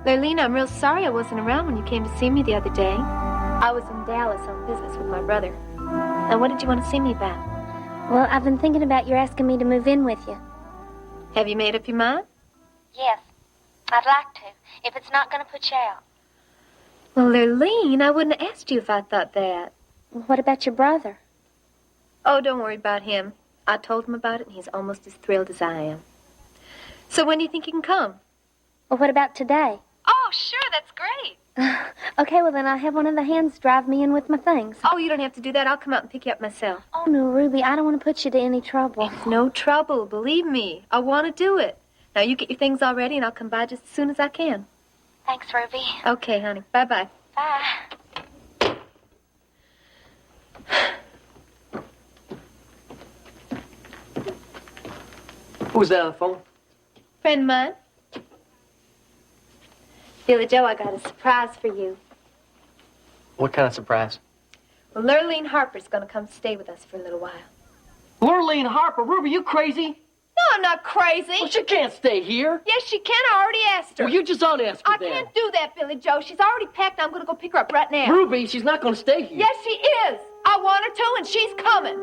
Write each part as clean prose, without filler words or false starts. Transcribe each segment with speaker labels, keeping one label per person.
Speaker 1: Lurlene, I'm real sorry I wasn't around when you came to see me the other day. I was in Dallas on business with my brother. Now, what did you want to see me about?
Speaker 2: Well, I've been thinking about your asking me to move in with you.
Speaker 1: Have you made up your mind?
Speaker 2: Yes. I'd like to, if it's not going to put you out.
Speaker 1: Well, Lurlene, I wouldn't have asked you if I thought that.
Speaker 2: Well, what about your brother?
Speaker 1: Oh, don't worry about him. I told him about it, and he's almost as thrilled as I am. So when do you think you can come?
Speaker 2: Well, what about today?
Speaker 1: Oh, sure, that's great.
Speaker 2: Okay, well, then I'll have one of the hands drive me in with my things.
Speaker 1: Oh, you don't have to do that. I'll come out and pick you up myself.
Speaker 2: Oh, no, Ruby, I don't want to put you to any trouble.
Speaker 1: It's no trouble, believe me. I want to do it. Now, you get your things all ready, and I'll come by just as soon as I can.
Speaker 2: Thanks, Ruby.
Speaker 1: Okay, honey. Bye-bye.
Speaker 2: Bye.
Speaker 3: Who's that on the phone?
Speaker 1: Friend of mine. Billy Joe, I got a surprise for you.
Speaker 3: What kind of surprise?
Speaker 1: Well, Lurlene Harper's going to come stay with us for a little while.
Speaker 3: Lurlene Harper. Ruby, you crazy?
Speaker 1: No, I'm not crazy.
Speaker 3: Well, she can't stay here.
Speaker 1: Yes, she can. I already asked her.
Speaker 3: Well, you just unasked her
Speaker 1: I
Speaker 3: then.
Speaker 1: can't do that, Billy Joe. She's already packed. I'm going to go pick her up right now.
Speaker 3: Ruby, she's not going to stay here.
Speaker 1: Yes, she is. I want her to, and she's coming.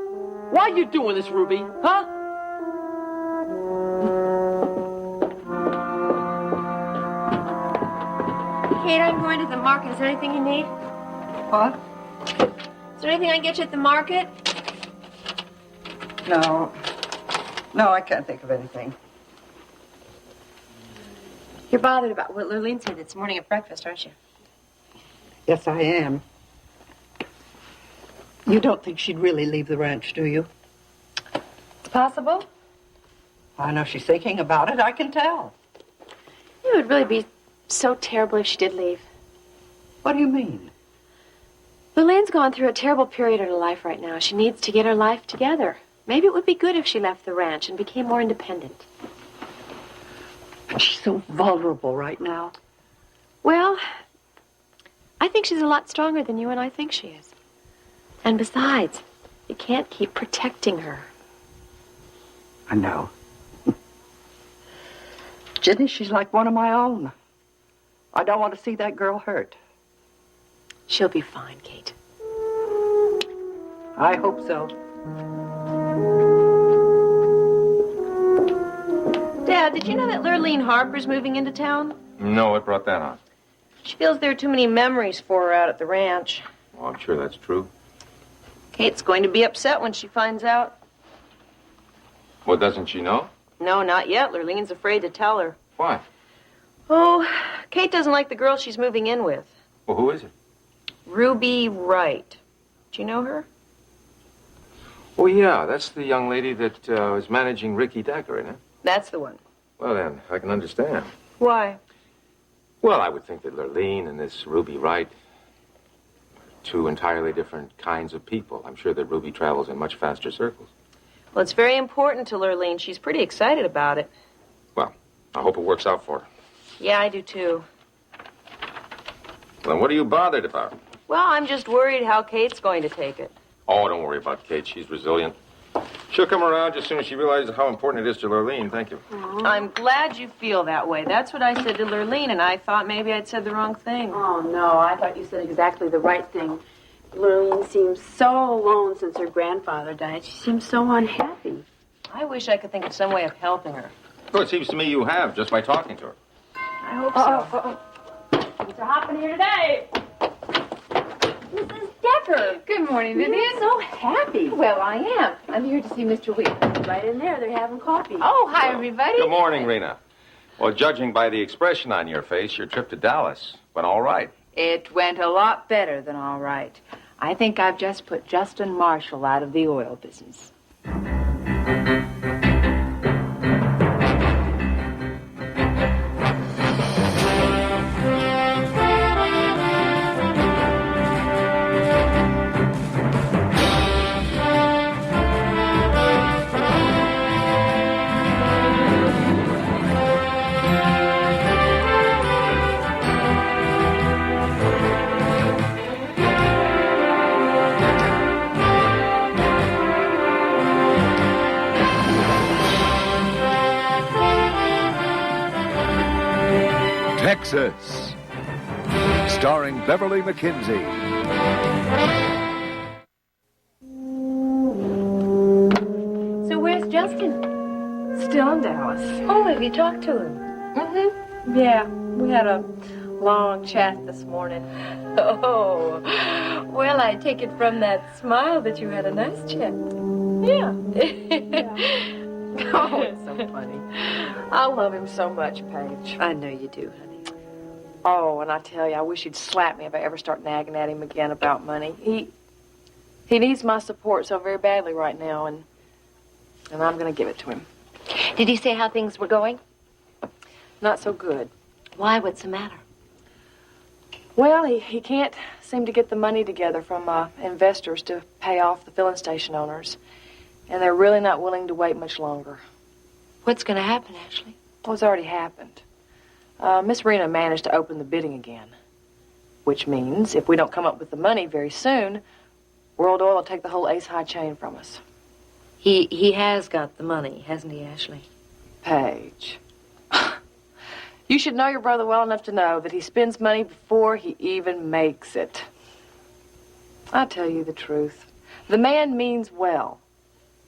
Speaker 3: Why are you doing this, Ruby? Huh?
Speaker 1: Kate, I'm going to the market. Is there anything you need?
Speaker 4: What?
Speaker 1: Is there anything I can get you at the market?
Speaker 4: No. No, I can't think of anything.
Speaker 1: You're bothered about what Lurlene said this morning at breakfast, aren't you?
Speaker 4: Yes, I am. You don't think she'd really leave the ranch, do you?
Speaker 1: It's possible.
Speaker 4: I know she's thinking about it. I can tell.
Speaker 1: It would really be so terrible if she did leave.
Speaker 4: What do you mean?
Speaker 1: Lurlene's gone through a terrible period in her life right now. She needs to get her life together. Maybe it would be good if she left the ranch and became more independent.
Speaker 4: But she's so vulnerable right now.
Speaker 1: Well, I think she's a lot stronger than you and I think she is. And besides, you can't keep protecting her.
Speaker 4: I know. Ginny, she's like one of my own. I don't want to see that girl hurt.
Speaker 1: She'll be fine, Kate.
Speaker 4: I hope so.
Speaker 5: Dad, did you know that Lurlene Harper's moving into town?
Speaker 6: No, what brought that on?
Speaker 5: She feels there are too many memories for her out at the ranch.
Speaker 6: Well, I'm sure that's true.
Speaker 5: Kate's going to be upset when she finds out.
Speaker 6: Well, doesn't she know?
Speaker 5: No, not yet. Lurlene's afraid to tell her.
Speaker 6: Why?
Speaker 5: Oh, Kate doesn't like the girl she's moving in with.
Speaker 6: Well, who is it?
Speaker 5: Ruby Wright. Do you know her?
Speaker 6: Oh, yeah, that's the young lady that is managing Ricky Decker, isn't it?
Speaker 5: That's the one.
Speaker 6: Well, then, I can understand.
Speaker 5: Why?
Speaker 6: Well, I would think that Lurlene and this Ruby Wright are two entirely different kinds of people. I'm sure that Ruby travels in much faster circles.
Speaker 5: Well, it's very important to Lurlene. She's pretty excited about it.
Speaker 6: Well, I hope it works out for her.
Speaker 5: Yeah, I do too.
Speaker 6: Then what are you bothered about?
Speaker 5: Well, I'm just worried how Kate's going to take it.
Speaker 6: Oh, don't worry about Kate. She's resilient. She'll come around just as soon as she realizes how important it is to Lurlene. Thank you.
Speaker 5: I'm glad you feel that way. That's what I said to Lurlene, and I thought maybe I'd said the wrong thing.
Speaker 7: Oh, no, I thought you said exactly the right thing. Lurleen seems so alone since her grandfather died. She seems so unhappy.
Speaker 5: I wish I could think of some way of helping her.
Speaker 6: Well, it seems to me you have, just by talking to her.
Speaker 5: I hope so.
Speaker 7: Mr. Hoppin here today. Mrs. Decker.
Speaker 1: Good morning,
Speaker 7: You're so happy.
Speaker 1: Well, I am. I'm here to see Mr. Wheaton.
Speaker 7: Right in there, they're having coffee.
Speaker 1: Oh, hi, everybody.
Speaker 6: Good morning, Rena. Well, judging by the expression on your face, your trip to Dallas went all right.
Speaker 8: It went a lot better than all right. I think I've just put Justin Marshall out of the oil business.
Speaker 9: Texas, starring Beverly McKinsey.
Speaker 1: So where's Justin?
Speaker 5: Still in Dallas.
Speaker 1: Oh, have you talked to him?
Speaker 5: Mm-hmm. Yeah, we had a long chat this morning.
Speaker 1: Oh, well, I take it from that smile that you had a nice chat.
Speaker 5: Yeah. Oh, it's so funny. I love him so much, Paige.
Speaker 1: I know you do, honey.
Speaker 5: Oh, and I tell you, I wish he'd slap me if I ever start nagging at him again about money. He needs my support so very badly right now, and I'm going to give it to him.
Speaker 1: Did he say how things were going?
Speaker 5: Not so good.
Speaker 1: Why? What's the matter?
Speaker 5: Well, he can't seem to get the money together from investors to pay off the filling station owners, and they're really not willing to wait much longer.
Speaker 1: What's going to happen, Ashley?
Speaker 5: Well, it's already happened. Miss Rena managed to open the bidding again, which means if we don't come up with the money very soon, World Oil will take the whole Ace High chain from us.
Speaker 1: He has got the money, hasn't he, Ashley?
Speaker 5: Paige. You should know your brother well enough to know that he spends money before he even makes it. I'll tell you the truth. The man means well,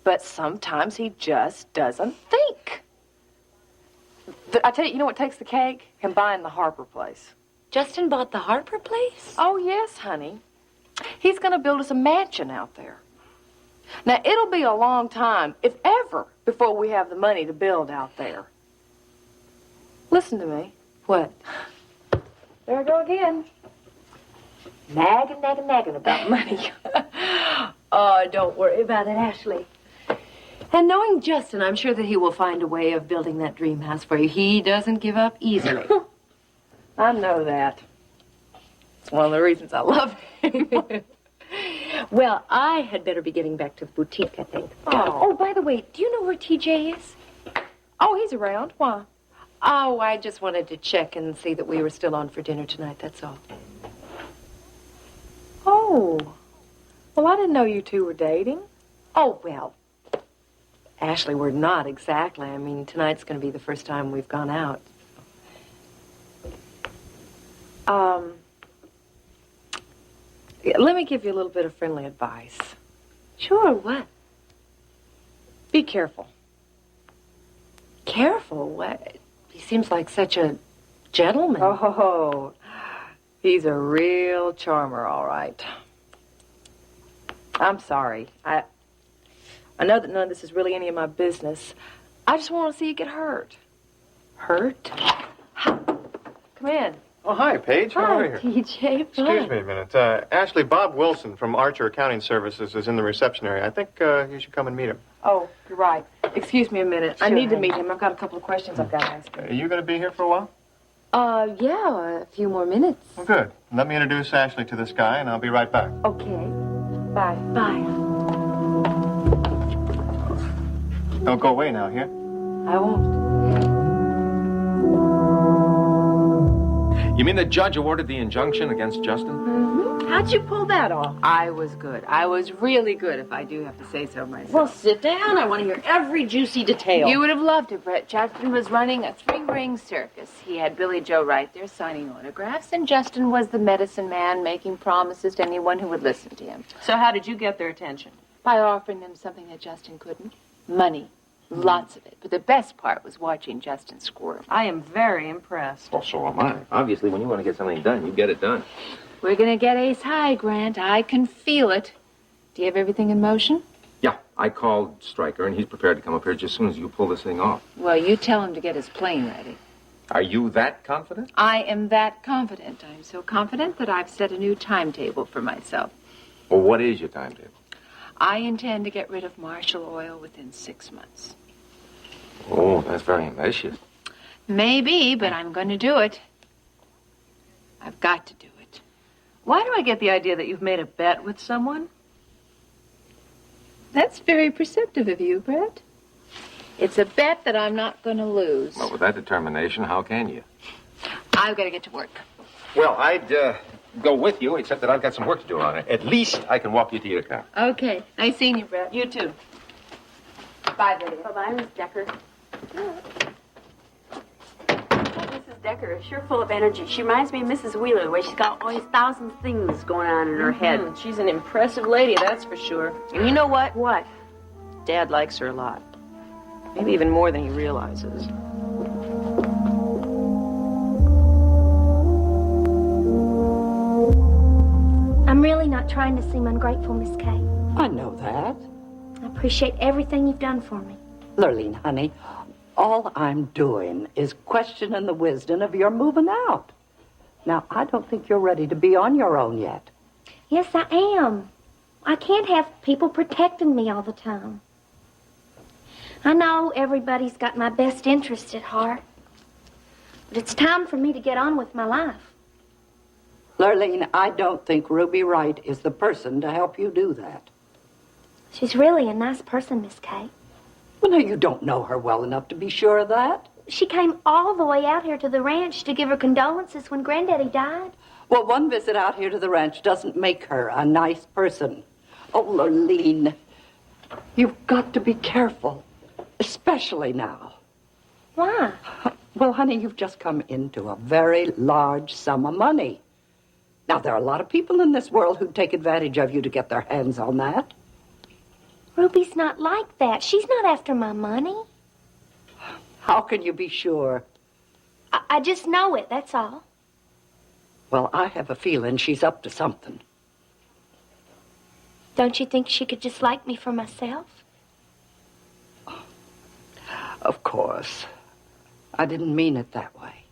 Speaker 5: but sometimes he just doesn't think. I tell you, you know what takes the cake? Him buying the Harper place.
Speaker 1: Justin bought the Harper place?
Speaker 5: Oh, yes, honey. He's going to build us a mansion out there. Now, it'll be a long time, if ever, before we have the money to build out there. Listen to me.
Speaker 1: What?
Speaker 5: There I go again. Nagging about money.
Speaker 1: Oh, don't worry about it, Ashley. And knowing Justin, I'm sure that he will find a way of building that dream house for you. He doesn't give up easily.
Speaker 5: I know that. It's one of the reasons I love him.
Speaker 1: Well, I had better be getting back to the boutique, I think. Oh, by the way, do you know where TJ is?
Speaker 5: Oh, he's around. Why?
Speaker 1: Oh, I just wanted to check and see that we were still on for dinner tonight, that's all.
Speaker 5: Oh. Well, I didn't know you two were dating.
Speaker 1: Oh, well, Ashley, we're not exactly. I mean, tonight's going to be the first time we've gone out.
Speaker 5: Let me give you a little bit of friendly advice.
Speaker 1: Sure, what?
Speaker 5: Be careful.
Speaker 1: Careful? What? He seems like such a gentleman.
Speaker 5: Oh, he's a real charmer, all right. I'm sorry. I know that none of this is really any of my business. I just want to see you get hurt.
Speaker 1: Hurt?
Speaker 5: Come in.
Speaker 10: Oh, hi, Paige. How are you?
Speaker 1: TJ.
Speaker 10: Excuse me a minute. Ashley, Bob Wilson from Archer Accounting Services is in the reception area. I think you should come and meet him.
Speaker 5: Oh, you're right. Excuse me a minute. I
Speaker 1: Sure.
Speaker 5: need to meet him. I've got a couple of questions I've got to ask him.
Speaker 10: Are you going to be here for a while?
Speaker 1: Yeah, a few more minutes.
Speaker 10: Well, good. Let me introduce Ashley to this guy, and I'll be right back.
Speaker 1: Okay.
Speaker 5: Bye.
Speaker 1: Bye.
Speaker 10: Don't go away now, here?
Speaker 5: I won't.
Speaker 6: You mean the judge awarded the injunction against Justin?
Speaker 1: How'd you pull that off?
Speaker 8: I was good. I was really good, if I do have to say so myself.
Speaker 1: Well, sit down. I want to hear every juicy detail.
Speaker 8: You would have loved it, Brett. Justin was running a three-ring circus. He had Billy Joe right there signing autographs, and Justin was the medicine man making promises to anyone who would listen to him.
Speaker 5: So how did you get their attention?
Speaker 8: By offering them something that Justin couldn't. Money. Lots of it. But the best part was watching Justin squirm.
Speaker 5: I am very impressed.
Speaker 6: Well, so am I. Obviously, when you want to get something done, you get it done.
Speaker 8: We're going to get ace high, Grant. I can feel it. Do you have everything in motion?
Speaker 6: Yeah, I called Stryker, and he's prepared to come up here just as soon as you pull this thing off.
Speaker 8: Well, you tell him to get his plane ready.
Speaker 6: Are you that confident?
Speaker 8: I am that confident. I'm so confident that I've set a new timetable for myself.
Speaker 6: Well, what is your timetable?
Speaker 8: I intend to get rid of Marshall Oil within 6 months.
Speaker 6: Oh, that's very ambitious.
Speaker 8: Maybe, but I'm going to do it. I've got to do it.
Speaker 5: Why do I get the idea that you've made a bet with someone?
Speaker 8: That's very perceptive of you, Brett. It's a bet that I'm not going to lose.
Speaker 6: Well, with that determination, how can you?
Speaker 8: I've got to get to work.
Speaker 6: Well, I'd go with you, except that I've got some work to do on it. At least I can walk you to your car.
Speaker 8: Okay. Nice seeing you, Brett.
Speaker 5: You too.
Speaker 8: Bye, Lydia.
Speaker 7: Bye-bye, Miss Decker.
Speaker 5: Mrs.
Speaker 7: Decker is sure full of energy. She reminds me of Mrs. Wheeler, the way she's got all these thousand things going on in her head.
Speaker 5: She's an impressive lady, that's for sure. And you know what?
Speaker 7: What?
Speaker 5: Dad likes her a lot. Maybe even more than he realizes.
Speaker 2: I'm really not trying to seem ungrateful, Miss Kate.
Speaker 4: I know that.
Speaker 2: I appreciate everything you've done for me.
Speaker 4: Lurlene, honey, all I'm doing is questioning the wisdom of your moving out. Now, I don't think you're ready to be on your own yet.
Speaker 2: Yes, I am. I can't have people protecting me all the time. I know everybody's got my best interest at heart. But it's time for me to get on with my life.
Speaker 4: Lurlene, I don't think Ruby Wright is the person to help you do that.
Speaker 2: She's really a nice person, Miss Kate.
Speaker 4: Well, now, you don't know her well enough to be sure of that.
Speaker 2: She came all the way out here to the ranch to give her condolences when Granddaddy died.
Speaker 4: Well, one visit out here to the ranch doesn't make her a nice person. Oh, Lurlene, you've got to be careful, especially now.
Speaker 2: Why?
Speaker 4: Well, honey, you've just come into a very large sum of money. Now, there are a lot of people in this world who'd take advantage of you to get their hands on that.
Speaker 2: Ruby's not like that. She's not after my money.
Speaker 4: How can you be sure?
Speaker 2: I just know it, that's all.
Speaker 4: Well, I have a feeling she's up to something.
Speaker 2: Don't you think she could just like me for myself?
Speaker 4: Of course. I didn't mean it that way.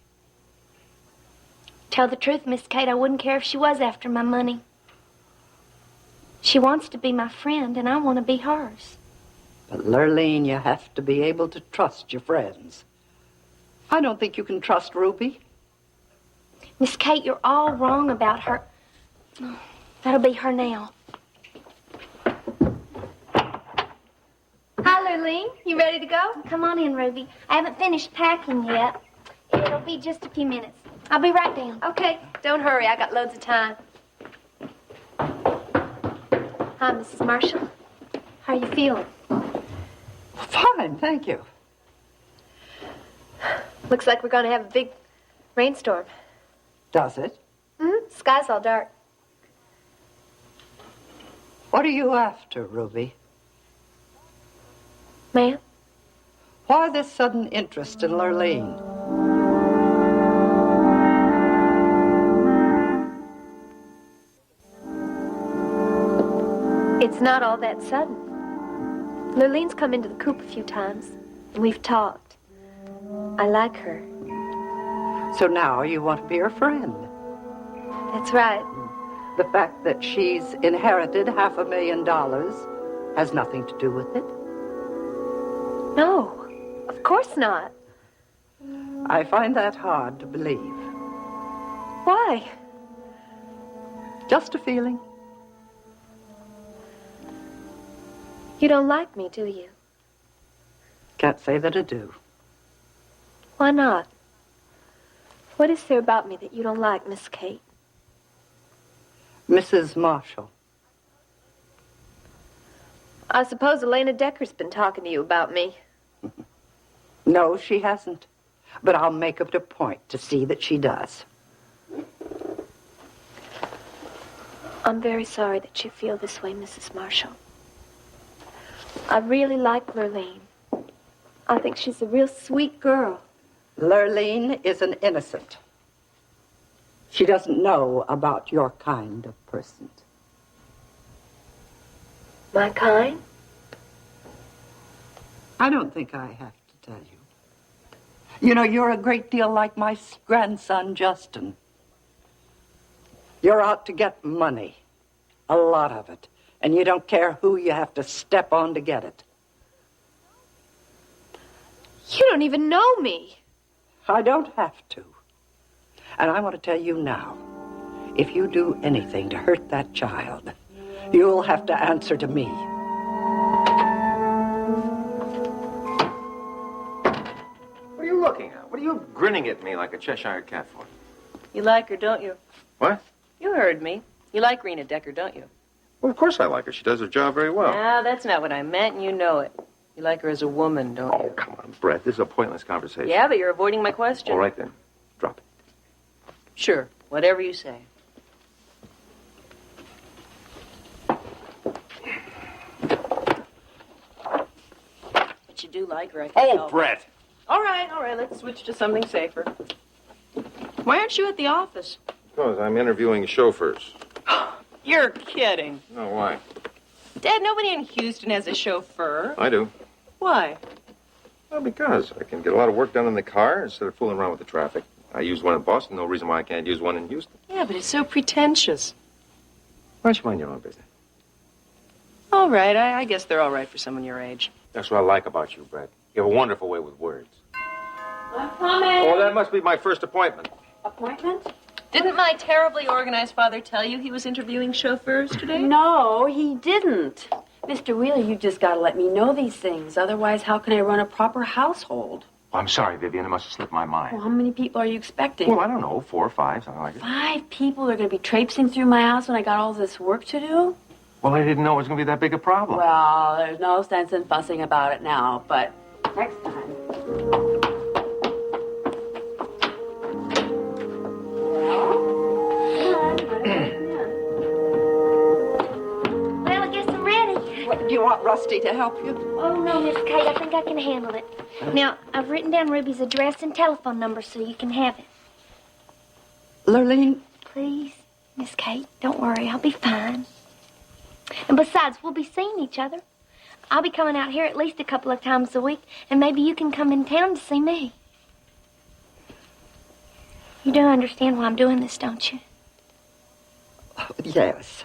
Speaker 2: Tell the truth, Miss Kate, I wouldn't care if she was after my money. She wants to be my friend, and I want to be hers.
Speaker 4: But, Lurlene, you have to be able to trust your friends. I don't think you can trust Ruby.
Speaker 2: Miss Kate, you're all wrong about her. Oh, that'll be her now. Hi, Lurlene. You ready to go? Come on in, Ruby. I haven't finished packing yet. It'll be just a few minutes. I'll be right down.
Speaker 1: Okay, don't hurry. I got loads of time. Hi, Mrs. Marshall. How are you feeling?
Speaker 4: Fine, thank you.
Speaker 1: Looks like we're going to have a big rainstorm.
Speaker 4: Does it?
Speaker 1: Sky's all dark.
Speaker 4: What are you after, Ruby?
Speaker 1: Ma'am?
Speaker 4: Why this sudden interest in Lurlene?
Speaker 1: It's not all that sudden. Lurlene's come into the coop a few times, and we've talked. I like her.
Speaker 4: So now you want to be her friend.
Speaker 1: That's right.
Speaker 4: The fact that she's inherited $500,000 has nothing to do with it.
Speaker 1: No, of course not.
Speaker 4: I find that hard to believe.
Speaker 1: Why?
Speaker 4: Just a feeling.
Speaker 1: You don't like me, do you?
Speaker 4: Can't say that I do.
Speaker 1: Why not? What is there about me that you don't like, Miss Kate?
Speaker 4: Mrs. Marshall.
Speaker 1: I suppose Elena Decker's been talking to you about me.
Speaker 4: No, she hasn't. But I'll make it a point to see that she does.
Speaker 1: I'm very sorry that you feel this way, Mrs. Marshall. I really like Lurlene. I think she's a real sweet girl.
Speaker 4: Lurlene is an innocent. She doesn't know about your kind of person.
Speaker 1: My kind?
Speaker 4: I don't think I have to tell you. You know, you're a great deal like my grandson, Justin. You're out to get money, a lot of it, and you don't care who you have to step on to get it.
Speaker 1: You don't even know me.
Speaker 4: I don't have to. And I want to tell you now, if you do anything to hurt that child, you'll have to answer to me.
Speaker 6: What are you looking at? What are you grinning at me like a Cheshire cat for?
Speaker 5: You like her, don't you?
Speaker 6: What?
Speaker 5: You heard me. You like Rena Decker, don't you?
Speaker 6: Well, of course I like her. She does her job very well.
Speaker 5: No, that's not what I meant, and you know it. You like her as a woman, don't you?
Speaker 6: Oh, come on, Brett. This is a pointless conversation.
Speaker 5: Yeah, but you're avoiding my question.
Speaker 6: All right, then. Drop it.
Speaker 7: Sure, whatever you say. But you do like her, I can tell.
Speaker 6: Brett!
Speaker 7: All right, let's switch to something safer. Why aren't you at the office?
Speaker 6: Because I'm interviewing chauffeurs.
Speaker 7: You're kidding.
Speaker 6: No, why?
Speaker 7: Dad, nobody in Houston has a chauffeur.
Speaker 6: I do.
Speaker 7: Why?
Speaker 6: Well, because I can get a lot of work done in the car instead of fooling around with the traffic. I use one in Boston. No reason why I can't use one in Houston.
Speaker 7: Yeah, but it's so pretentious.
Speaker 6: Why don't you mind your own business?
Speaker 7: All right, I guess they're all right for someone your age.
Speaker 6: That's what I like about you, Brett. You have a wonderful way with words.
Speaker 7: I'm coming.
Speaker 6: Oh, that must be my first appointment.
Speaker 7: Appointment?
Speaker 5: Didn't my terribly organized father tell you he was interviewing chauffeurs today?
Speaker 7: No, he didn't. Mr. Wheeler, you just got to let me know these things. Otherwise, how can I run a proper household?
Speaker 6: Oh, I'm sorry, Vivian. It must have slipped my mind.
Speaker 7: Well, how many people are you expecting?
Speaker 6: Well, I don't know. 4 or 5, something like it.
Speaker 7: 5 people are going to be traipsing through my house when I got all this work to do?
Speaker 6: Well, I didn't know it was going to be that big a problem.
Speaker 7: Well, there's no sense in fussing about it now, but next time.
Speaker 2: Well, I guess I'm ready.
Speaker 4: What, do you want Rusty to help you?
Speaker 2: Oh, no, Miss Kate, I think I can handle it. Now, I've written down Ruby's address and telephone number so you can have it.
Speaker 4: Lurlene,
Speaker 2: Please, Miss Kate, don't worry. I'll be fine. And besides, we'll be seeing each other. I'll be coming out here at least a couple of times a week, and maybe you can come in town to see me. You do understand why I'm doing this, don't you?
Speaker 4: yes.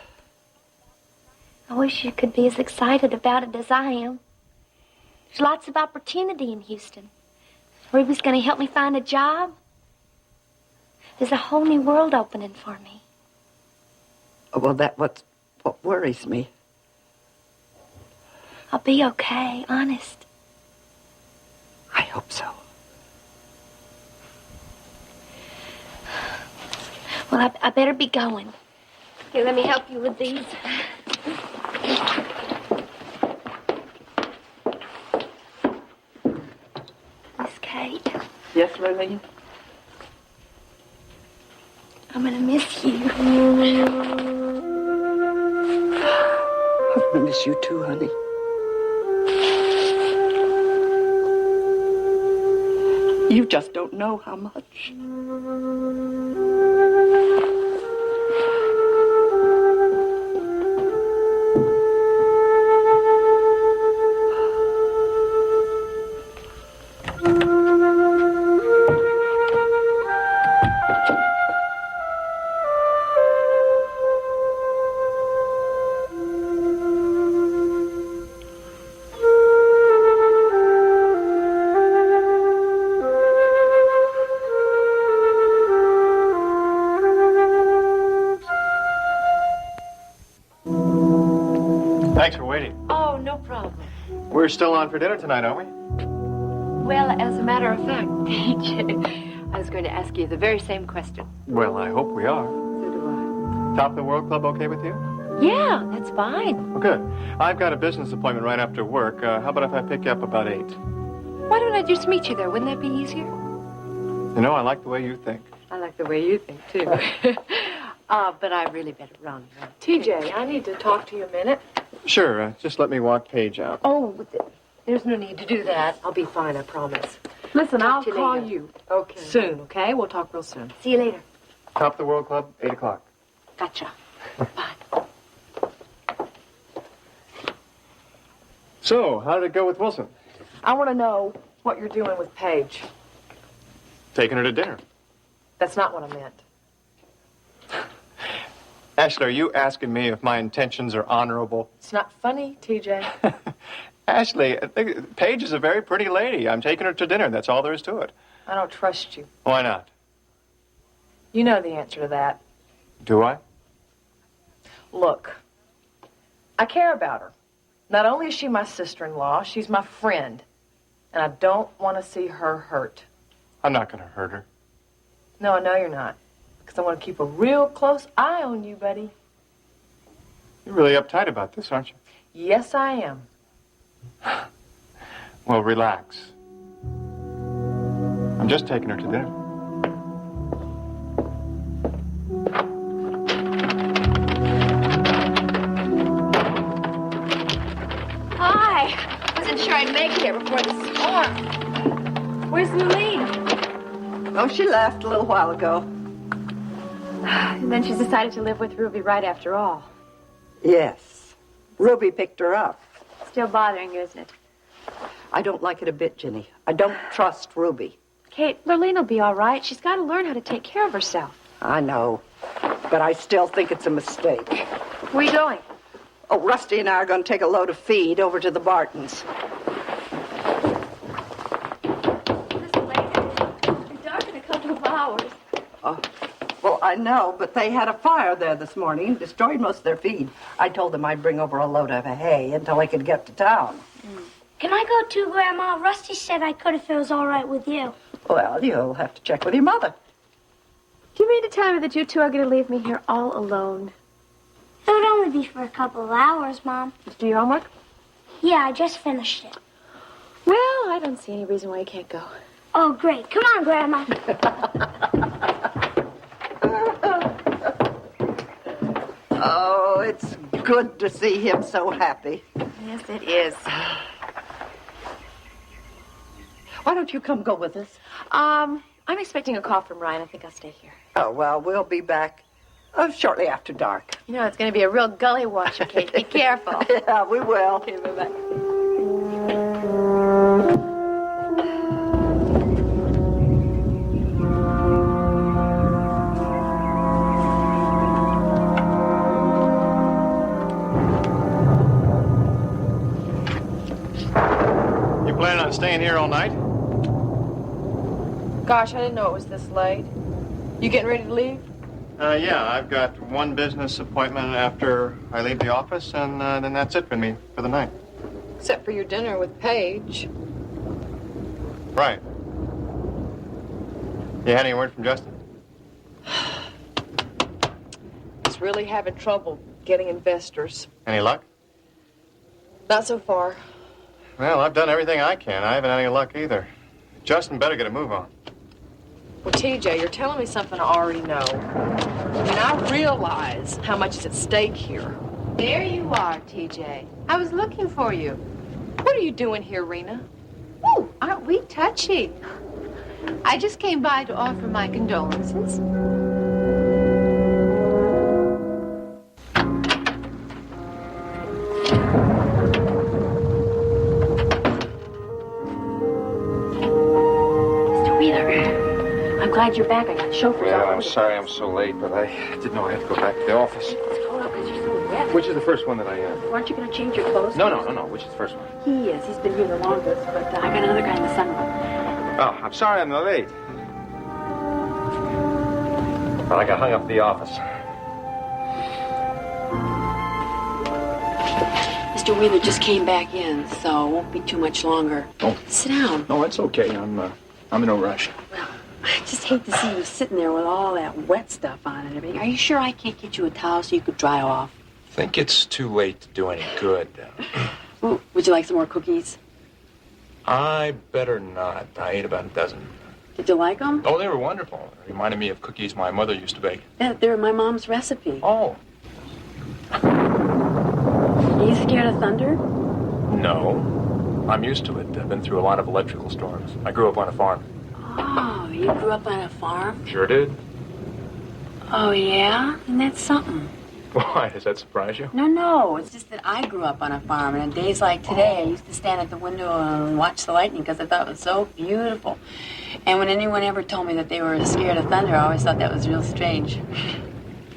Speaker 2: I wish you could be as excited about it as I am. There's lots of opportunity in Houston. Ruby's going to help me find a job. There's a whole new world opening for me.
Speaker 4: Well, that's what worries me.
Speaker 2: I'll be okay, honest.
Speaker 4: I hope so.
Speaker 2: Well, I better be going. Here, let me help you with these. Miss Kate,
Speaker 4: Yes, Lurlene?
Speaker 2: I'm gonna miss you.
Speaker 4: I'm gonna miss you too, honey. You just don't know how much.
Speaker 10: Thanks for waiting.
Speaker 5: Oh, no problem.
Speaker 10: We're still on for dinner tonight, aren't we?
Speaker 5: Well, as a matter of fact, TJ, I was going to ask you the very same question.
Speaker 10: Well, I hope we are.
Speaker 5: So do
Speaker 10: Top of the World Club okay with you?
Speaker 5: I. Yeah, that's fine.
Speaker 10: Well, good. I've got a business appointment right after work. How about if I pick you up about 8?
Speaker 5: Why don't I just meet you there? Wouldn't that be easier?
Speaker 10: You know, I like the way you think.
Speaker 5: I like the way you think, too. But I really better run. TJ, I need to talk to you a minute.
Speaker 10: Sure, just let me walk Paige out.
Speaker 5: Oh, there's no need to do that. I'll be fine, I promise.
Speaker 7: Listen,
Speaker 5: Talk
Speaker 7: I'll
Speaker 5: to you
Speaker 7: call
Speaker 5: later.
Speaker 7: you.
Speaker 5: Okay. Soon, okay? We'll talk real soon.
Speaker 2: See you later.
Speaker 10: Top of the World Club, 8 o'clock.
Speaker 5: Gotcha. Bye.
Speaker 10: So, how did it go with Wilson?
Speaker 5: I want to know what you're doing with Paige.
Speaker 10: Taking her to dinner.
Speaker 5: That's not what I meant.
Speaker 10: Ashley, are you asking me if my intentions are honorable?
Speaker 5: It's not funny, TJ.
Speaker 10: Ashley, I think Paige is a very pretty lady. I'm taking her to dinner. That's all there is to it.
Speaker 5: I don't trust you.
Speaker 10: Why not?
Speaker 5: You know the answer to that.
Speaker 10: Do I?
Speaker 5: Look, I care about her. Not only is she my sister-in-law, she's my friend. And I don't want to see her hurt.
Speaker 10: I'm not going to hurt her.
Speaker 5: No, I know you're not. Because I want to keep a real close eye on you, buddy.
Speaker 10: You're really uptight about this, aren't you?
Speaker 5: Yes, I am.
Speaker 10: Well, relax. I'm just taking her to dinner.
Speaker 8: sure I'd make it here before the storm. Where's Lurlene?
Speaker 4: Oh, she left a little while ago.
Speaker 8: And then she's decided to live with Ruby right after all.
Speaker 4: Yes. Ruby picked her up.
Speaker 8: Still bothering you, isn't it?
Speaker 4: I don't like it a bit, Ginny. I don't trust Ruby.
Speaker 8: Kate, Lurlene will be all right. She's got to learn how to take care of herself.
Speaker 4: I know. But I still think it's a mistake.
Speaker 8: Where are you going?
Speaker 4: Oh, Rusty and I are going to take a load of feed over to the Bartons.
Speaker 1: Listen, lady. It's dark in a couple of hours.
Speaker 4: Well, I know, but they had a fire there this morning, destroyed most of their feed. I told them I'd bring over a load of hay until I could get to town.
Speaker 11: Can I go too, Grandma? Rusty said I could if it was all right with you.
Speaker 4: Well, you'll have to check with your mother.
Speaker 8: Do you mean to tell me that you two are going to leave me here all alone?
Speaker 11: It would only be for a couple of hours, Mom.
Speaker 8: Did you do your homework?
Speaker 11: Yeah, I just finished it.
Speaker 8: Well, I don't see any reason why you can't go.
Speaker 11: Oh, great. Come on, Grandma.
Speaker 4: Oh, it's good to see him so happy.
Speaker 8: Yes, it is.
Speaker 4: Why don't you come go with us?
Speaker 8: I'm expecting a call from Ryan. I think I'll stay here.
Speaker 4: Oh, well, we'll be back shortly after dark.
Speaker 8: You know, it's going to be a real gully washer, Kate. Be careful.
Speaker 4: Yeah, we will.
Speaker 8: Okay, bye-bye.
Speaker 10: You planning on staying here all night?
Speaker 5: Gosh, I didn't know it was this late. You getting ready to leave?
Speaker 10: Yeah, I've got one business appointment after I leave the office, and then that's it for me for the night.
Speaker 5: Except for your dinner with Paige.
Speaker 10: Right. You had any word from Justin?
Speaker 5: He's really having trouble getting investors.
Speaker 10: Any luck?
Speaker 5: Not so far.
Speaker 10: Well, I've done everything I can. I haven't had any luck either. Justin better get a move on.
Speaker 5: Well, TJ, you're telling me something I already know. I mean, I realize how much is at stake here.
Speaker 8: There you are, TJ. I was looking for you.
Speaker 5: What are you doing here, Rena?
Speaker 8: Ooh, aren't we touchy? I just came by to offer my condolences.
Speaker 1: Mr. Wheeler, I'm glad you're back. I got chauffeurs
Speaker 6: Well,
Speaker 1: all
Speaker 6: I'm
Speaker 1: over.
Speaker 6: sorry I'm so late, but I didn't know I had to go back to the office.
Speaker 1: It's cold out because you're so wet.
Speaker 6: Which is the first one that I am?
Speaker 1: Aren't you going to change your clothes?
Speaker 6: No. Which is the first one?
Speaker 7: He is. He's been here the longest, but I got another guy in the sunroom.
Speaker 6: Oh, I'm sorry I'm late. Well, I got hung up at the office.
Speaker 7: Mr. Wheeler just came back in, so it won't be too much longer.
Speaker 12: Oh.
Speaker 7: Sit down.
Speaker 12: No, it's okay. I'm in no rush.
Speaker 7: Well, I just hate to see you sitting there with all that wet stuff on and everything. Are you sure I can't get you a towel so you could dry off?
Speaker 12: I think it's too late to do any good.
Speaker 7: Ooh, would you like some more cookies?
Speaker 12: I better not. I ate about a dozen.
Speaker 7: Did you like them?
Speaker 12: Oh, they were wonderful. It reminded me of cookies my mother used to bake.
Speaker 7: Yeah, they're my mom's recipe.
Speaker 12: Oh.
Speaker 7: Are you scared of thunder?
Speaker 12: No. I'm used to it. I've been through a lot of electrical storms. I grew up on a farm.
Speaker 7: Oh, you grew up on a farm?
Speaker 12: Sure did.
Speaker 7: Oh, yeah? And that's something.
Speaker 12: Why? Does that surprise you?
Speaker 7: No. It's just that I grew up on a farm, and on days like today, I used to stand at the window and watch the lightning because I thought it was so beautiful. And when anyone ever told me that they were scared of thunder, I always thought that was real strange.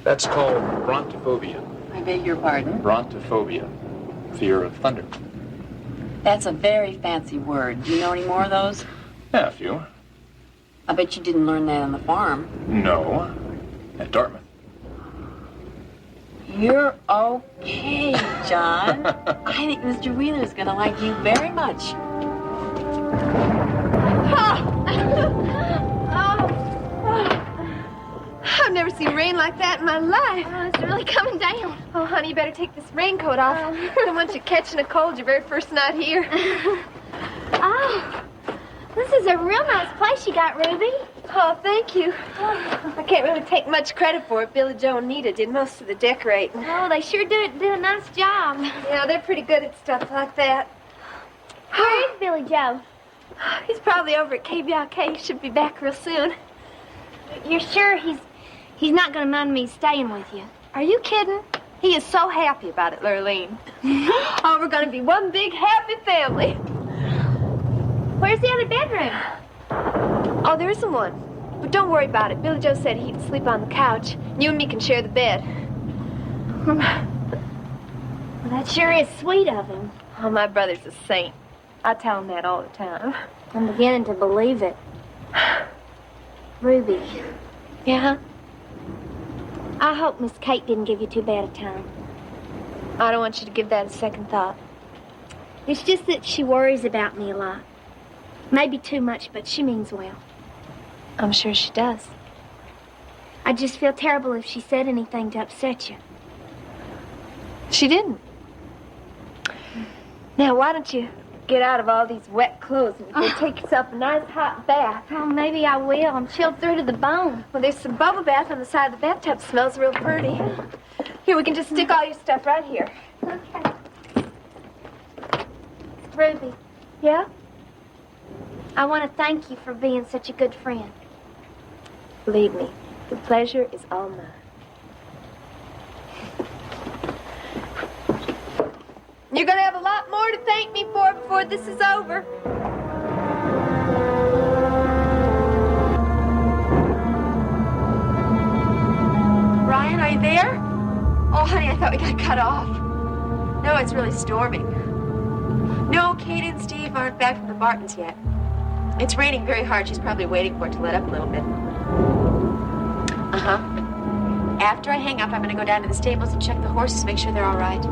Speaker 12: That's called brontophobia.
Speaker 7: I beg your pardon?
Speaker 12: Brontophobia. Fear of thunder.
Speaker 7: That's a very fancy word. Do you know any more of those?
Speaker 12: Yeah, a few.
Speaker 7: I bet you didn't learn that on the farm.
Speaker 12: No. At Dartmouth.
Speaker 7: You're okay, John. I think Mr. Wheeler's going to like you very much.
Speaker 1: I've never seen rain like that in my life.
Speaker 2: Oh, it's really coming down.
Speaker 1: Oh, honey, you better take this raincoat off. Don't want you catching a cold your very first night here.
Speaker 2: Oh, this is a real nice place you got, Ruby.
Speaker 1: Oh, thank you. I can't really take much credit for it. Billy Joe and Nita did most of the decorating.
Speaker 2: Oh, they sure do a nice job.
Speaker 1: Yeah, they're pretty good at stuff like that.
Speaker 2: Where is Billy Joe?
Speaker 1: He's probably over at KBIK. He should be back real soon.
Speaker 2: You're sure he's not going to mind me staying with you?
Speaker 1: Are you kidding? He is so happy about it, Lurlene. Oh, we're going to be one big happy family.
Speaker 2: Where's the other bedroom?
Speaker 1: Oh, there isn't one. But don't worry about it. Billy Joe said he'd sleep on the couch. You and me can share the bed.
Speaker 2: Well, that sure is sweet of him.
Speaker 1: Oh, my brother's a saint. I tell him that all the time.
Speaker 2: I'm beginning to believe it. Ruby.
Speaker 1: Yeah?
Speaker 2: I hope Miss Kate didn't give you too bad a time.
Speaker 1: I don't want you to give that a second thought.
Speaker 2: It's just that she worries about me a lot. Maybe too much, but she means well.
Speaker 1: I'm sure she does.
Speaker 2: I just feel terrible if she said anything to upset you.
Speaker 1: She didn't. Now, why don't you get out of all these wet clothes and go take yourself a nice hot bath?
Speaker 2: Oh, maybe I will. I'm chilled through to the bone.
Speaker 1: Well, there's some bubble bath on the side of the bathtub. Smells real pretty. Here, we can just stick all your stuff right here.
Speaker 2: Okay. Ruby,
Speaker 1: Yeah?
Speaker 2: I want to thank you for being such a good friend.
Speaker 1: Believe me, the pleasure is all mine. You're gonna have a lot more to thank me for before this is over. Ryan, are you there? Oh, honey, I thought we got cut off. No, it's really storming. No, Kate and Steve aren't back from the Bartons yet. It's raining very hard. She's probably waiting for it to let up a little bit. Uh-huh. After I hang up, I'm going to go down to the stables and check the horses, make sure they're all right.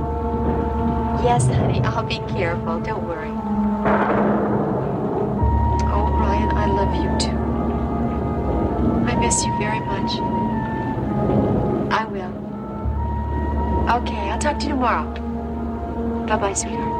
Speaker 1: Yes, honey, I'll be careful. Don't worry. Oh, Ryan, I love you, too. I miss you very much. I will. Okay, I'll talk to you tomorrow. Bye-bye, sweetheart.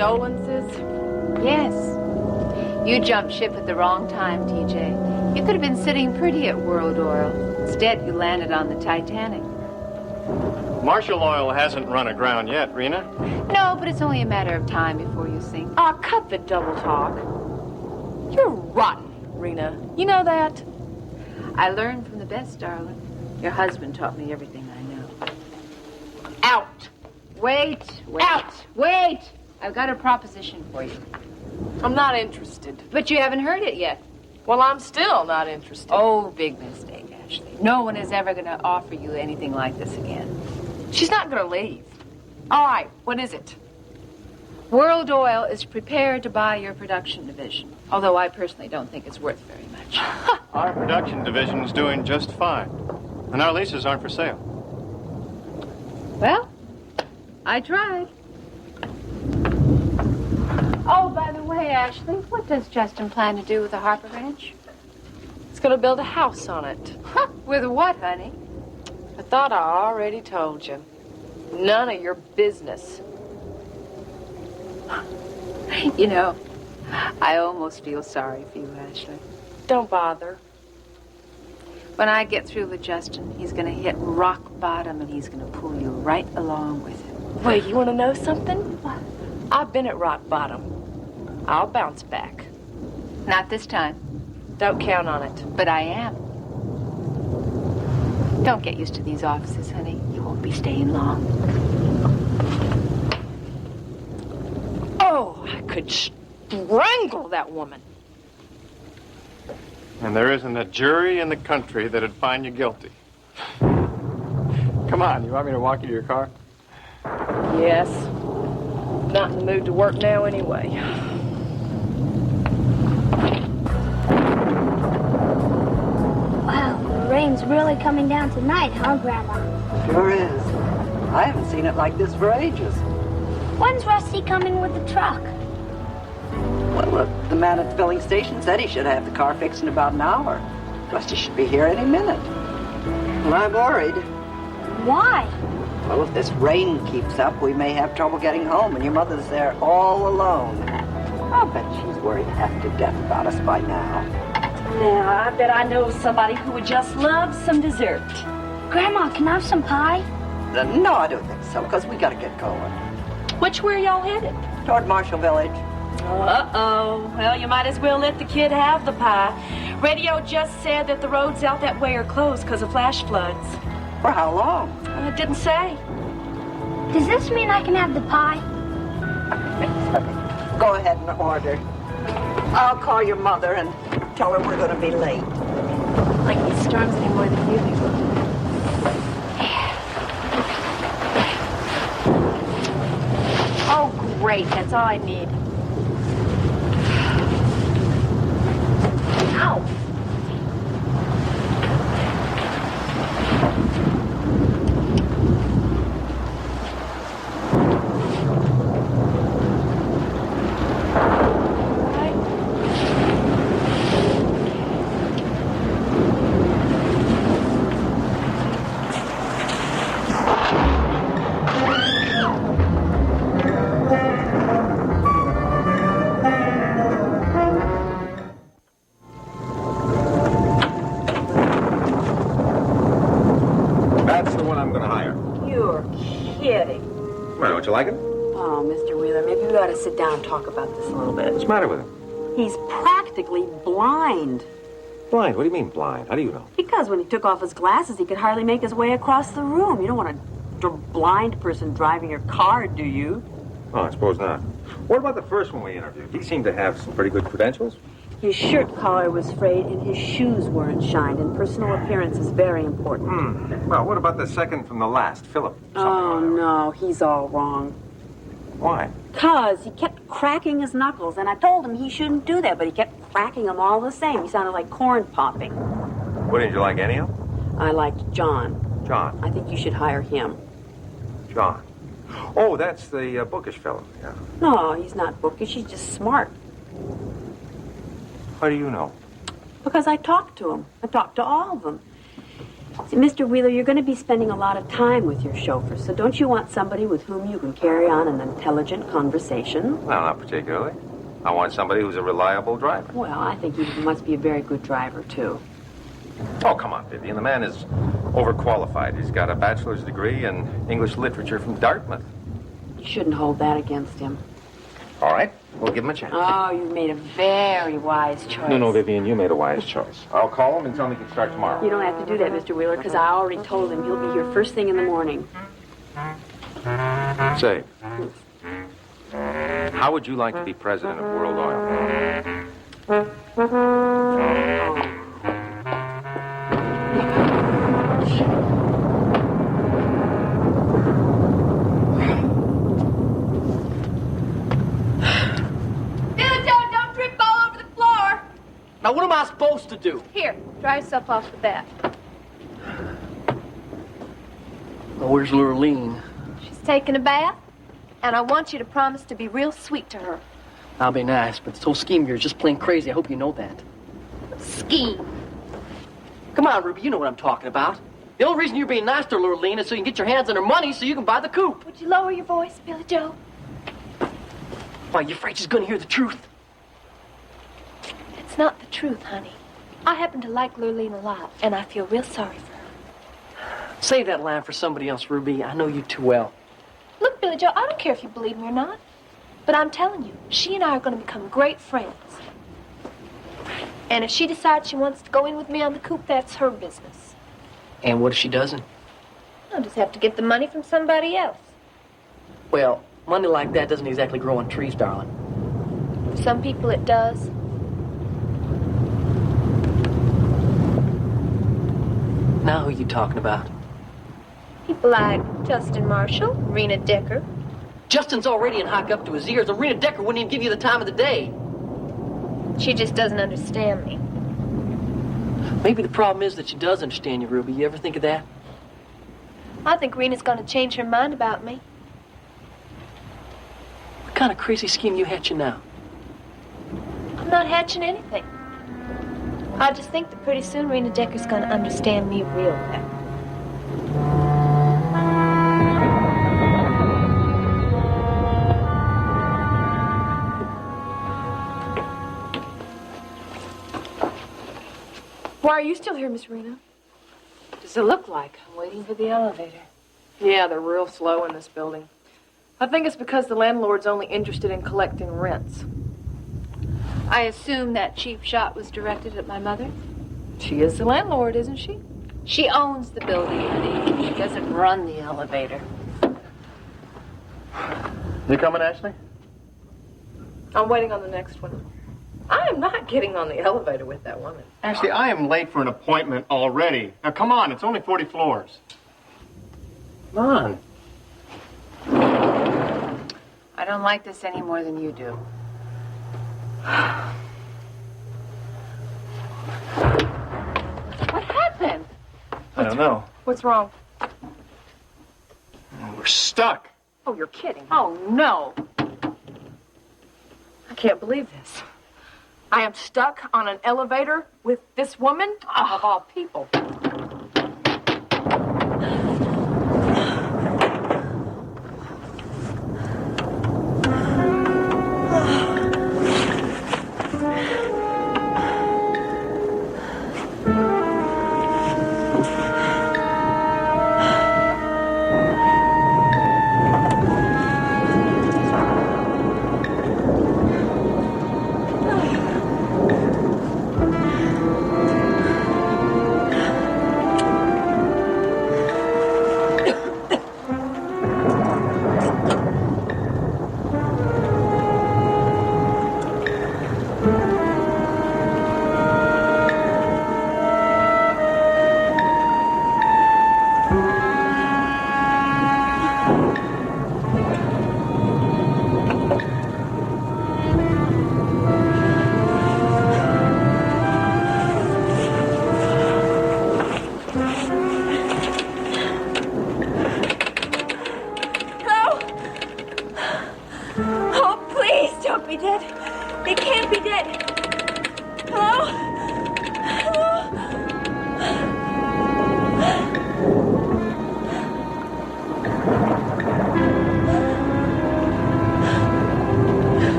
Speaker 5: Condolences?
Speaker 8: Yes. You jumped ship at the wrong time, TJ. You could have been sitting pretty at World Oil. Instead, you landed on the Titanic.
Speaker 10: Marshall Oil hasn't run aground yet, Rena.
Speaker 8: No, but it's only a matter of time before you sink.
Speaker 5: Ah, cut the double talk. You're rotten, Rena. You know that?
Speaker 8: I learned from the best, darling. Your husband taught me everything I know.
Speaker 5: Out.
Speaker 8: Wait.
Speaker 5: Out.
Speaker 8: Wait. I've got a proposition for you.
Speaker 5: I'm not interested.
Speaker 8: But you haven't heard it yet.
Speaker 5: Well, I'm still not interested.
Speaker 8: Oh, big mistake, Ashley. No one is ever going to offer you anything like this again.
Speaker 5: She's not going to leave. All right, what is it?
Speaker 8: World Oil is prepared to buy your production division, although I personally don't think it's worth very much.
Speaker 10: Our production division's doing just fine. And our leases aren't for sale.
Speaker 8: Well, I tried. Oh, by the way, Ashley, what does Justin plan to do with the Harper Ranch?
Speaker 5: He's going to build a house on it.
Speaker 8: Huh, with what, honey?
Speaker 5: I thought I already told you. None of your business.
Speaker 8: You know, I almost feel sorry for you, Ashley.
Speaker 5: Don't bother.
Speaker 8: When I get through with Justin, he's going to hit rock bottom and he's going to pull you right along with him.
Speaker 5: Well, you want to know something? What? I've been at rock bottom. I'll bounce back.
Speaker 8: Not this time.
Speaker 5: Don't count on it.
Speaker 8: But I am. Don't get used to these offices, honey. You won't be staying long.
Speaker 5: Oh, I could strangle that woman.
Speaker 10: And there isn't a jury in the country that'd find you guilty. Come on, you want me to walk you to your car?
Speaker 5: Yes. Not in the mood to work now anyway.
Speaker 11: Wow, the rain's really coming down tonight, huh, Grandma?
Speaker 4: Sure is. I haven't seen it like this for ages.
Speaker 11: When's Rusty coming with the truck?
Speaker 4: Well, look, the man at the filling station said he should have the car fixed in about an hour. Rusty should be here any minute. Well, I'm worried.
Speaker 11: Why?
Speaker 4: Well, if this rain keeps up, we may have trouble getting home, and your mother's there all alone. I'll bet she's worried half to death about us by now.
Speaker 13: Now, I bet I know somebody who would just love some dessert.
Speaker 11: Grandma, can I have some pie?
Speaker 4: No, I don't think so, because we got to get going.
Speaker 13: Which way are y'all headed?
Speaker 4: Toward Marshall Village.
Speaker 13: Uh-oh. Well, you might as well let the kid have the pie. Radio just said that the roads out that way are closed because of flash floods.
Speaker 4: For how long?
Speaker 13: It didn't say.
Speaker 11: Does this mean I can have the pie?
Speaker 4: Okay. Go ahead and order. I'll call your mother and tell her we're going to be late.
Speaker 1: Like these storms any more than you do. Oh, great. That's all I need. Ow.
Speaker 6: Don't you like it?
Speaker 7: Oh, Mr. Wheeler, maybe we ought to sit down and talk about this a little bit.
Speaker 6: What's the matter with him?
Speaker 7: He's practically blind.
Speaker 6: Blind? What do you mean blind? How do you know?
Speaker 7: Because when he took off his glasses, he could hardly make his way across the room. You don't want a blind person driving your car, do you?
Speaker 6: Oh, I suppose not. What about the first one we interviewed? He seemed to have some pretty good credentials.
Speaker 7: His shirt collar was frayed and his shoes weren't shined, and personal appearance is very important.
Speaker 6: Well, what about the second from the last, Philip?
Speaker 7: Oh, no, he's all wrong.
Speaker 6: Why?
Speaker 7: Because he kept cracking his knuckles, and I told him he shouldn't do that, but he kept cracking them all the same. He sounded like corn popping.
Speaker 6: What, didn't you like any of them?
Speaker 7: I liked John.
Speaker 6: John?
Speaker 7: I think you should hire him.
Speaker 6: John. Oh, that's the bookish fellow, yeah.
Speaker 7: No, he's not bookish. He's just smart.
Speaker 6: How do you know?
Speaker 7: Because I talked to him. I talked to all of them. See, Mr. Wheeler, you're going to be spending a lot of time with your chauffeur, so don't you want somebody with whom you can carry on an intelligent conversation?
Speaker 6: Well, not particularly. I want somebody who's a reliable driver.
Speaker 7: Well, I think he must be a very good driver, too.
Speaker 6: Oh, come on, Vivian. The man is overqualified. He's got a bachelor's degree in English literature from Dartmouth.
Speaker 7: You shouldn't hold that against him.
Speaker 6: All right. We'll give him a chance.
Speaker 7: Oh, you made a very wise choice.
Speaker 6: No, Vivian, you made a wise choice. I'll call him and tell him he can start tomorrow.
Speaker 7: You don't have to do that, Mr. Wheeler, because I already told him he'll be here first thing in the morning.
Speaker 6: Say. How would you like to be president of World Oil?
Speaker 3: Now, what am I supposed to do?
Speaker 2: Here, dry yourself off with that.
Speaker 3: Well, where's Lurlene?
Speaker 2: She's taking a bath, and I want you to promise to be real sweet to her.
Speaker 3: I'll be nice, but this whole scheme here is just plain crazy. I hope you know that.
Speaker 2: Scheme.
Speaker 3: Come on, Ruby, you know what I'm talking about. The only reason you're being nice to Lurlene is so you can get your hands on her money so you can buy the coupe.
Speaker 2: Would you lower your voice, Billy Joe?
Speaker 3: Why, you afraid she's going to hear the truth?
Speaker 2: It's not the truth, honey. I happen to like Lurlene a lot, and I feel real sorry for her.
Speaker 3: Save that line for somebody else, Ruby. I know you too well.
Speaker 2: Look, Billy Joe, I don't care if you believe me or not, but I'm telling you, she and I are going to become great friends. And if she decides she wants to go in with me on the coupe, that's her business.
Speaker 3: And what if she doesn't?
Speaker 2: I'll just have to get the money from somebody else.
Speaker 3: Well, money like that doesn't exactly grow on trees, darling.
Speaker 2: For some people it does.
Speaker 3: Now who are you talking about?
Speaker 2: People like Justin Marshall, Rena Decker.
Speaker 3: Justin's already in hike up to his ears, and Rena Decker wouldn't even give you the time of the day.
Speaker 2: She just doesn't understand me.
Speaker 3: Maybe the problem is that she does understand you, Ruby. You ever think of that?
Speaker 2: I think Rena's going to change her mind about me.
Speaker 3: What kind of crazy scheme you hatching now?
Speaker 2: I'm not hatching anything. I just think that pretty soon Rena Decker's going to understand me real well.
Speaker 5: Why are you still here, Miss Rena?
Speaker 8: What does it look like? I'm waiting for the elevator.
Speaker 5: Yeah, they're real slow in this building. I think it's because the landlord's only interested in collecting rents.
Speaker 2: I assume that cheap shot was directed at my mother?
Speaker 5: She is the landlord, isn't she?
Speaker 8: She owns the building, honey. She doesn't run the elevator.
Speaker 10: You coming, Ashley?
Speaker 5: I'm waiting on the next one. I am not getting on the elevator with that woman.
Speaker 10: Ashley, I am late for an appointment already. Now, come on, it's only 40 floors. Come on.
Speaker 8: I don't like this any more than you do. What happened?
Speaker 10: I don't know.
Speaker 5: What's wrong?
Speaker 10: We're stuck.
Speaker 5: Oh, you're kidding. Oh, no. I can't believe this. I am stuck on an elevator with this woman, of all people.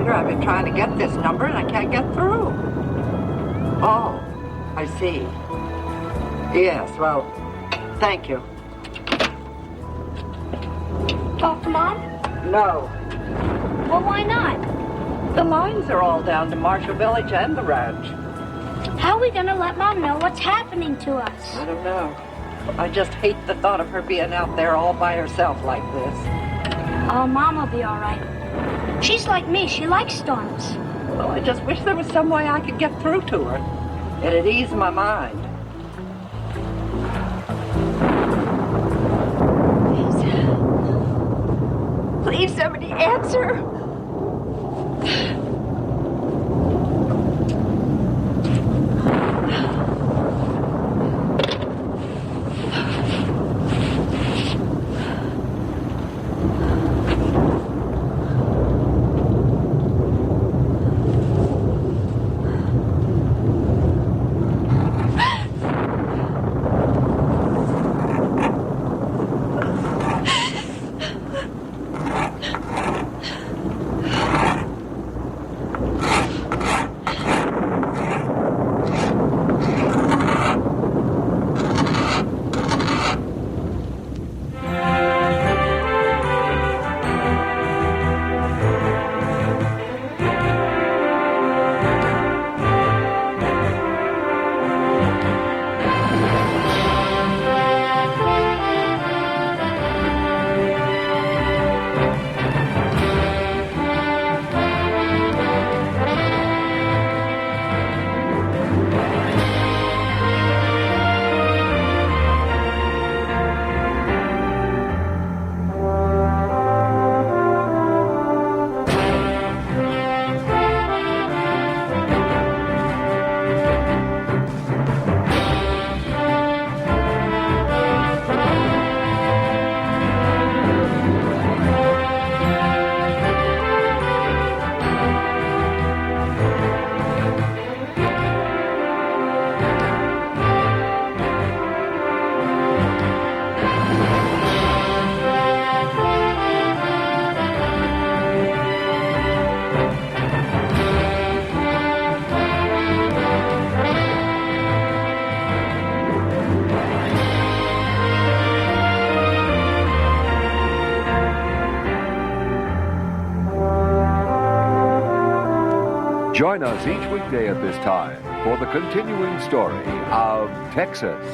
Speaker 4: I've been trying to get this number and I can't get through. Oh, I see. Yes, well, thank you.
Speaker 11: Talk to Mom?
Speaker 4: No.
Speaker 11: Well, why not?
Speaker 4: The lines are all down to Marshall Village and the ranch.
Speaker 11: How are we going to let Mom know what's happening to us?
Speaker 4: I don't know. I just hate the thought of her being out there all by herself like this.
Speaker 11: Oh, Mom will be all right. She's like me. She likes storms.
Speaker 4: Well, I just wish there was some way I could get through to her. It'd ease my mind.
Speaker 1: Please, somebody answer.
Speaker 9: Join us each weekday at this time for the continuing story of Texas.